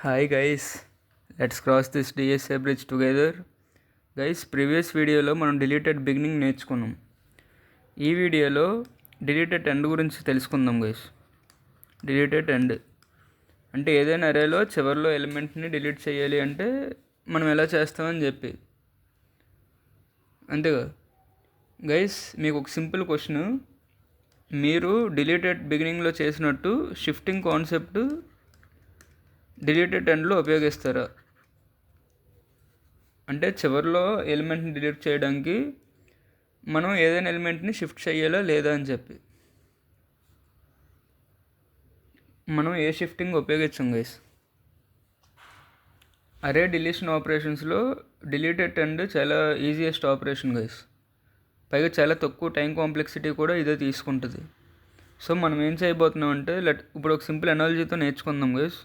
Hi guys, let's cross this DSA bridge together. Guys, previous వీడియోలో మనం deleted beginning నేర్చుకున్నాం. ఈ వీడియోలో డిలీటెడ్ ఎండ్ గురించి తెలుసుకుందాం గైస్. డిలీటెడ్ ఎండ్ అంటే ఏదైనా అరేలో చివరిలో ఎలిమెంట్ని డిలీట్ చేయాలి అంటే మనం ఎలా చేస్తామని చెప్పి, అంతేగా గైస్. మీకు ఒక సింపుల్ క్వశ్చన్, మీరు డిలీటెడ్ బిగినింగ్లో చేసినట్టు షిఫ్టింగ్ కాన్సెప్ట్ డిలీటెడ్ ఎండ్లో ఉపయోగిస్తారా? అంటే చివరిలో ఎలిమెంట్ని డిలీట్ చేయడానికి మనం ఏదైనా ఎలిమెంట్ని షిఫ్ట్ చేయాలా లేదా అని చెప్పి మనం ఏ షిఫ్టింగ్ ఉపయోగించాం గైస్. అరే డిలీషన్ ఆపరేషన్స్లో డిలీటెడ్ ఎండ్ చాలా ఈజియెస్ట్ ఆపరేషన్ గైస్. పైగా చాలా తక్కువ టైం కాంప్లెక్సిటీ కూడా ఇదే తీసుకుంటుంది. సో మనం ఏం చేయబోతున్నాం అంటే ఇప్పుడు ఒక సింపుల్ ఎనాలజీతో నేర్చుకుందాం గైస్.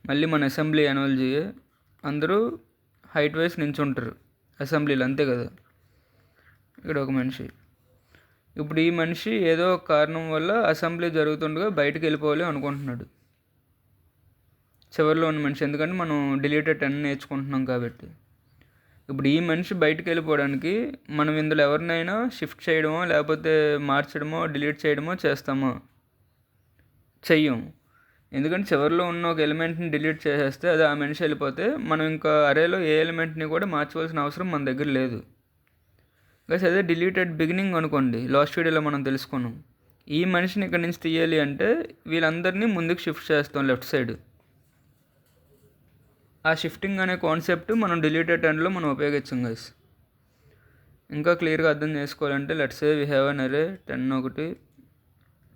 మళ్ళీ మన అసెంబ్లీ ఎనాలజీ, అందరూ హైట్ వైస్ నించుంటారు అసెంబ్లీలో, అంతే కదా. ఇక్కడ ఒక మనిషి, ఇప్పుడు ఈ మనిషి ఏదో ఒక కారణం వల్ల అసెంబ్లీ జరుగుతుండగా బయటకు వెళ్ళిపోవాలి అనుకుంటున్నాడు, చివరిలో ఉన్న మనిషి. ఎందుకంటే మనం డిలీటెడ్ ఎండ్ నేర్చుకుంటున్నాం కాబట్టి. ఇప్పుడు ఈ మనిషి బయటకు వెళ్ళిపోవడానికి మనం ఇందులో ఎవరినైనా షిఫ్ట్ చేయడమో లేకపోతే మార్చడమో డిలీట్ చేయడమో చేస్తామో? చెయ్యం. ఎందుకంటే చివరిలో ఉన్న ఒక ఎలిమెంట్ని డిలీట్ చేసేస్తే అది ఆ మనిషి వెళ్ళిపోతే మనం ఇంకా అరేలో ఏ ఎలిమెంట్ని కూడా మార్చవలసిన అవసరం మన దగ్గర లేదు. గైస్, అదే డిలీటెడ్ బిగినింగ్ అనుకోండి, లాస్ట్ వీడియోలో మనం తెలుసుకున్నాం. ఈ మనిషిని ఇక్కడ నుంచి తీయాలి అంటే వీళ్ళందరినీ ముందుకు షిఫ్ట్ చేస్తాం లెఫ్ట్ సైడ్. ఆ షిఫ్టింగ్ అనే కాన్సెప్ట్ మనం డిలీటెడ్ ఎండ్లో మనం ఉపయోగించాం గైస్. ఇంకా క్లియర్గా అర్థం చేసుకోవాలంటే let's say we have an అరే 10, 1,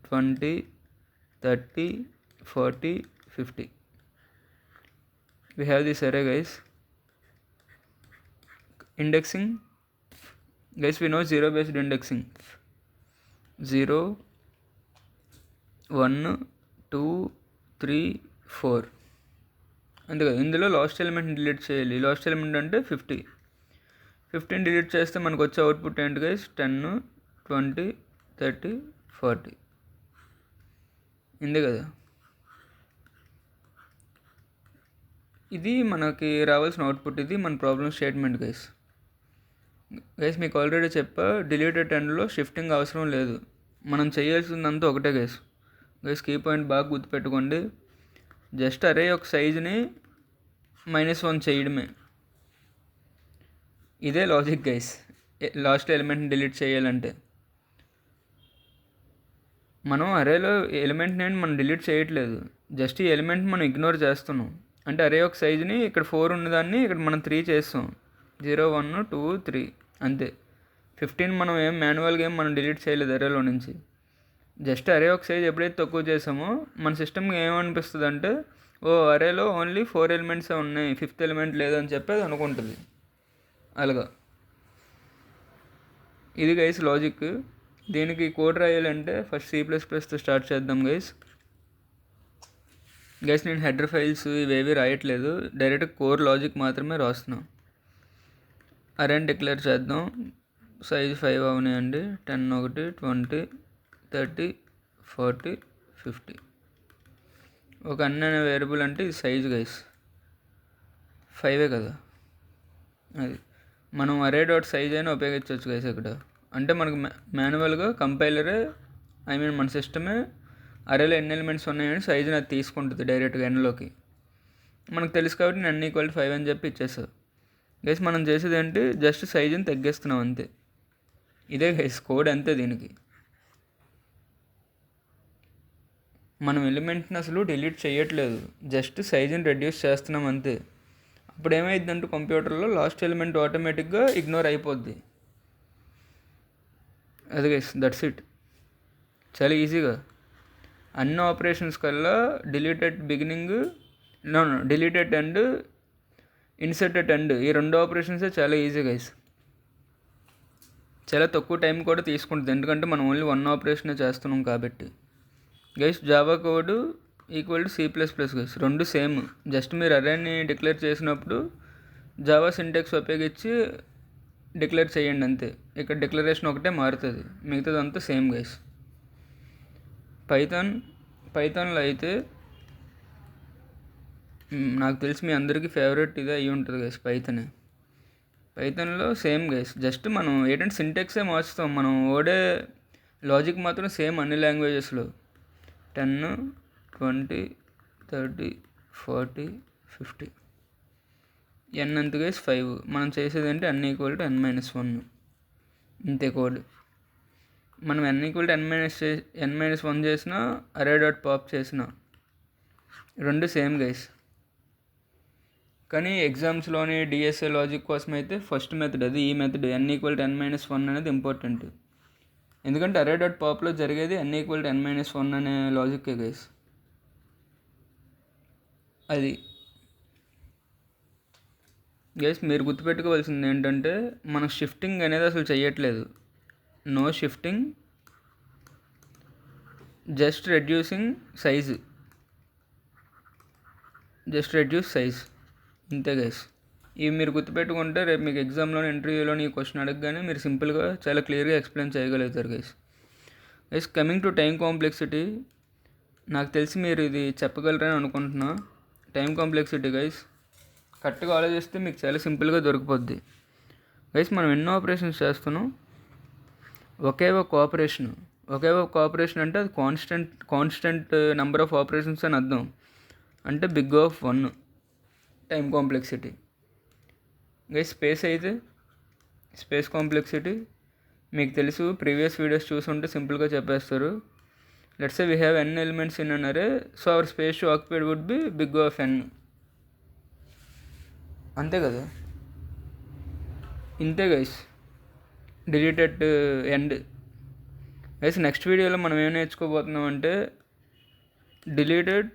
20, 30, 40, 50. We have this array guys. Indexing guys, we know zero based indexing. 0, 1, 2, 3, 4 అంతే కదా. ఇందులో లాస్ట్ ఎలిమెంట్ డిలీట్ చేయాలి. లాస్ట్ ఎలిమెంట్ అంటే 50. 15 డిలీట్ చేస్తే మనకు వచ్చే అవుట్పుట్ ఏంటి గైస్? 10, 20, 30, 40 ఇందే కదా. ఇది మనకి రావాల్సిన అవుట్పుట్. ఇది మన ప్రాబ్లం స్టేట్మెంట్ గైస్. మీకు ఆల్రెడీ చెప్పా, డిలీటెడ్ ఎండ్లో షిఫ్టింగ్ అవసరం లేదు. మనం చేయాల్సిందంతా ఒకటే గైస్. కీ పాయింట్ బాగా గుర్తుపెట్టుకోండి. జస్ట్ అరే ఒక సైజుని -1 చేయడమే. ఇదే లాజిక్ గైస్. లాస్ట్ ఎలిమెంట్ని డిలీట్ చేయాలంటే మనం అరేలో ఎలిమెంట్ని మనం డిలీట్ చేయట్లేదు, జస్ట్ ఈ ఎలిమెంట్ మనం ఇగ్నోర్ చేస్తున్నాం. అంటే అరే ఒక సైజుని ఇక్కడ 4 ఉన్నదాన్ని ఇక్కడ మనం 3 చేస్తాం. 0, 1, 2, 3 అంతే. 15 మనం ఏం మాన్యువల్గా మనం డిలీట్ చేయలేదు అరేలో నుంచి. జస్ట్ అరే ఒక సైజ్ ఎప్పుడైతే తక్కువ చేసామో మన సిస్టమ్కి ఏమనిపిస్తుంది అంటే, ఓ అరేలో ఓన్లీ 4 ఎలిమెంట్సే ఉన్నాయి, 5th ఎలిమెంట్ లేదని చెప్పి అది అనుకుంటుంది. అలాగా ఇది గైస్ లాజిక్. దీనికి కోడ్ రాయాలంటే ఫస్ట్ C++తో స్టార్ట్ చేద్దాం గైస్. నేను హెడర్ ఫైల్స్ ఇవేవి రాయట్లేదు, డైరెక్ట్ కోర్ లాజిక్ మాత్రమే రాస్తున్నాం. అరేని డిక్లేర్ చేద్దాం. సైజ్ 5 అవునాయండి. 10, 1, 20, 30, 40, 50. ఒక అన్న వేరియబుల్ అంటే ఇది సైజ్ గైస్. 5 కదా. అది మనం అరే డాట్ సైజ్ అయినా ఉపయోగించవచ్చు గైస్ ఇక్కడ. అంటే మనకు మాన్యువల్గా కంపైలరే, మన సిస్టమే అరేలో ఎన్ని ఎలిమెంట్స్ ఉన్నాయని సైజుని అది తీసుకుంటుంది డైరెక్ట్గా ఎన్లోకి. మనకు తెలుసు కాబట్టి నేను n = 5 అని చెప్పి ఇచ్చేస్తాను గైస్. మనం చేసేది ఏంటి, జస్ట్ సైజుని తగ్గిస్తున్నాం అంతే. ఇదే గైస్ కోడ్ అంతే. దీనికి మనం ఎలిమెంట్ని అసలు డిలీట్ చేయట్లేదు, జస్ట్ సైజుని రెడ్యూస్ చేస్తున్నాం అంతే. అప్పుడు ఏమైందంటే కంప్యూటర్లో లాస్ట్ ఎలిమెంట్ ఆటోమేటిక్గా ఇగ్నోర్ అయిపోద్ది. అది గైస్, దట్స్ ఇట్. చాలా ఈజీగా అన్ని ఆపరేషన్స్ కల్లా deleted beginning, deleted end, inserted end, ఈ 2 ఆపరేషన్సే చాలా ఈజీ గైస్. చాలా తక్కువ టైం కూడా తీసుకుంటుంది, ఎందుకంటే మనం ఓన్లీ 1 ఆపరేషనే చేస్తున్నాం కాబట్టి. Guys, Java code equal to C++ guys, 2 same. Just మీరు అరేని డిక్లేర్ చేసినప్పుడు జావా సింటాక్స్ ఉపయోగించి డిక్లేర్ చేయండి అంతే. ఇక్కడ డిక్లరేషన్ ఒకటే మారుతుంది, మిగతాదంతా సేమ్ గైస్. పైథాన్లో అయితే నాకు తెలిసి మీ అందరికీ ఫేవరెట్ ఇదే అయ్యి ఉంటుంది గైస్, పైథాన్లో సేమ్ గైస్, జస్ట్ మనం ఏంటంటే సింటెక్సే మార్చుతాం, మనం ఓడే లాజిక్ మాత్రం సేమ్ అన్ని లాంగ్వేజెస్లో 10, 20, 30, 40, 50. n ఎంత గైస్ 5. మనం చేసేది అంటే n = n-1 ఇంతే కోడ్. మనం n = n-1 చేసినా array.pop చేసినా రెండు సేమ్ గైస్. కానీ ఎగ్జామ్స్లోని డిఎస్ఏ లాజిక్ కోసం అయితే ఫస్ట్ మెథడ్ అది, ఈ మెథడ్ n = n-1 అనేది ఇంపార్టెంట్. ఎందుకంటే array.popలో జరిగేది n = n-1 అనే లాజిక్కే గైస్. అది గైస్ మీరు గుర్తుపెట్టుకోవాల్సింది ఏంటంటే మనం షిఫ్టింగ్ అనేది అసలు చేయట్లేదు, no shifting, just reduce size ఇంతే గైస్. ఇవి మీరు గుర్తుపెట్టుకుంటే రేపు మీకు ఎగ్జామ్లోని ఇంటర్వ్యూలోని ఈ క్వశ్చన్ అడగగానే మీరు సింపుల్గా చాలా క్లియర్గా ఎక్స్ప్లెయిన్ చేయగలుగుతారు guys. Coming to time complexity, నాకు తెలిసి మీరు ఇది చెప్పగలరని అనుకుంటున్నా. టైం కాంప్లెక్సిటీ గైస్ కరెక్ట్గా ఆలోచిస్తే మీకు చాలా సింపుల్గా దొరికిపోద్ది గైస్. మనం ఎన్నో ఆపరేషన్స్ చేస్తున్నాం, ఒకే ఒక ఆపరేషన్ అంటే అది కాన్స్టెంట్ నెంబర్ ఆఫ్ ఆపరేషన్స్ అని అర్థం, అంటే big of 1 time complexity guys. Space complexity మీకు తెలుసు, ప్రీవియస్ వీడియోస్ చూసుంటే సింపుల్గా చెప్పేస్తారు. Let's say we have n elements in an array, so our space occupied would be big of n. అంతే కదా, ఇంతే guys. Deleted end guys. Next వీడియోలో మనం ఏం నేర్చుకోబోతున్నాం అంటే డిలీటెడ్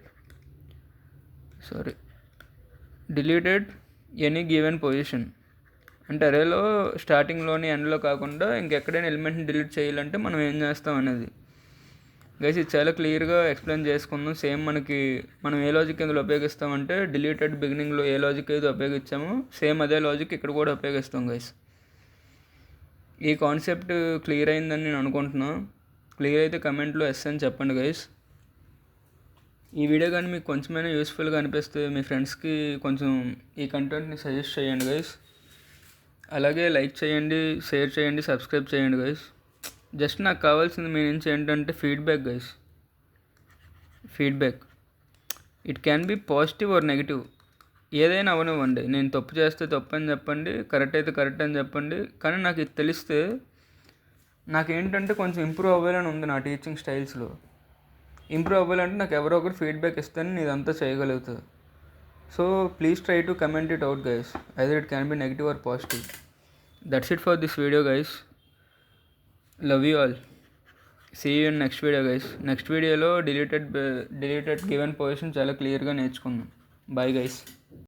ఎనీ గివెన్ పొజిషన్, అంటే అరేలో స్టార్టింగ్లోని ఎండ్లో కాకుండా ఇంకెక్కడైనా ఎలిమెంట్ని డిలీట్ చేయాలంటే మనం ఏం చేస్తాం అనేది గైస్. ఇది చాలా క్లియర్గా ఎక్స్ప్లెయిన్ చేసుకుందాం. సేమ్ మనం ఏ లాజిక్ ఇందులో ఉపయోగిస్తామంటే డిలీటెడ్ బిగినింగ్లో ఏ లాజిక్ అయితే ఉపయోగించామో సేమ్ అదే లాజిక్ ఇక్కడ కూడా ఉపయోగిస్తాం గైస్. ఈ కాన్సెప్ట్ క్లియర్ అయిందని నేను అనుకుంటున్నాను. క్లియర్ అయితే కమెంట్లో ఎస్ అని చెప్పండి గైస్. ఈ వీడియో కానీ మీకు కొంచెమైనా యూస్ఫుల్గా అనిపిస్తే మీ ఫ్రెండ్స్కి కొంచెం ఈ కంటెంట్ని సజెస్ట్ చేయండి గైస్. అలాగే లైక్ చేయండి, షేర్ చేయండి, సబ్స్క్రైబ్ చేయండి గైస్. జస్ట్ నాకు కావాల్సింది మీ నుంచి ఏంటంటే feedback guys. It can be positive or negative, ఏదైనా అవనివ్వండి. నేను తప్పు చేస్తే తప్పు అని చెప్పండి, కరెక్ట్ అయితే కరెక్ట్ అని చెప్పండి. కానీ నాకు ఇది తెలిస్తే నాకేంటంటే కొంచెం ఇంప్రూవ్ అవ్వాలని ఉంది నా టీచింగ్ స్టైల్స్లో. ఇంప్రూవ్ అవ్వాలంటే నాకు ఎవరో ఒకరు ఫీడ్బ్యాక్ ఇస్తాను, నేను ఇదంతా చేయగలుగుతాను. So please try to comment it out guys, either it can be negative or positive. That's it for this video guys. Love you all. See you in next video guys. Next video లో deleted given position చాలా క్లియర్గా నేర్చుకుందాం. Bye guys.